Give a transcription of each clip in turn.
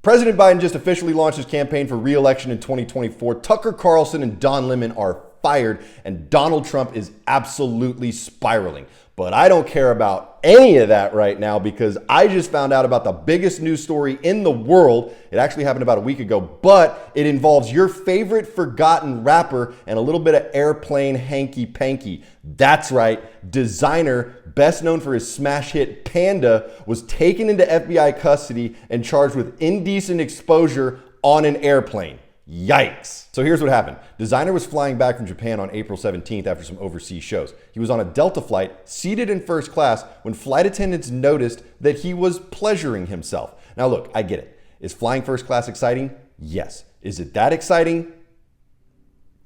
President Biden just officially launched his campaign for re-election in 2024. Tucker Carlson and Don Lemon are fired, and Donald Trump is absolutely spiraling. But I don't care about any of that right now because I just found out about the biggest news story in the world. It actually happened about a week ago, but it involves your favorite forgotten rapper and a little bit of airplane hanky-panky. That's right, Desiigner, best known for his smash hit Panda, was taken into FBI custody and charged with indecent exposure on an airplane. Yikes. So here's what happened. Desiigner was flying back from Japan on April 17th after some overseas shows. He was on a Delta flight, seated in first class, when flight attendants noticed that he was pleasuring himself. Now look, I get it. Is flying first class exciting? Yes. Is it that exciting?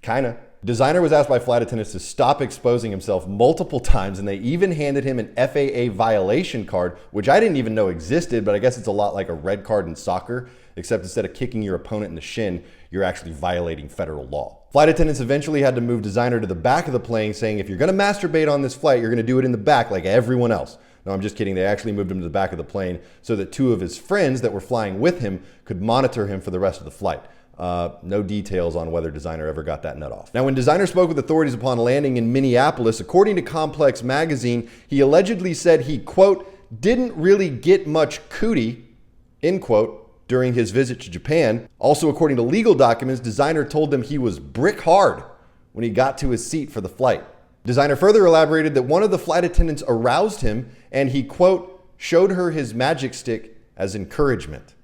Kinda. Desiigner was asked by flight attendants to stop exposing himself multiple times, and they even handed him an FAA violation card, which I didn't even know existed, but I guess it's a lot like a red card in soccer, except instead of kicking your opponent in the shin, you're actually violating federal law. Flight attendants eventually had to move Desiigner to the back of the plane, saying, if you're gonna masturbate on this flight, you're gonna do it in the back like everyone else. No, I'm just kidding. They actually moved him to the back of the plane so that two of his friends that were flying with him could monitor him for the rest of the flight. No details on whether Desiigner ever got that nut off. Now, when Desiigner spoke with authorities upon landing in Minneapolis, according to Complex magazine, he allegedly said he, quote, didn't really get much cootie, end quote, during his visit to Japan. Also, according to legal documents, Desiigner told them he was brick hard when he got to his seat for the flight. Desiigner further elaborated that one of the flight attendants aroused him and he, quote, showed her his magic stick as encouragement.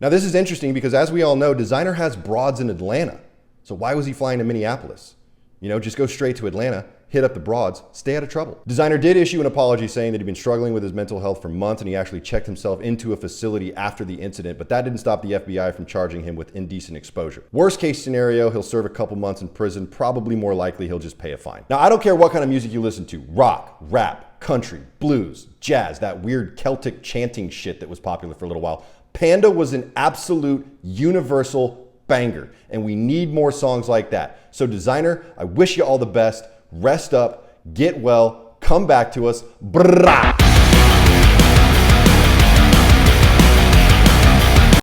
Now, this is interesting because, as we all know, Desiigner has broads in Atlanta. So why was he flying to Minneapolis? You know, just go straight to Atlanta, hit up the broads, stay out of trouble. Desiigner did issue an apology saying that he'd been struggling with his mental health for months and he actually checked himself into a facility after the incident, but that didn't stop the FBI from charging him with indecent exposure. Worst case scenario, he'll serve a couple months in prison. Probably more likely, he'll just pay a fine. Now, I don't care what kind of music you listen to, rock, rap, country, blues, jazz, that weird Celtic chanting shit that was popular for a little while. Panda was an absolute universal banger, and we need more songs like that. So Desiigner, I wish you all the best. Rest up, get well, come back to us. Brah!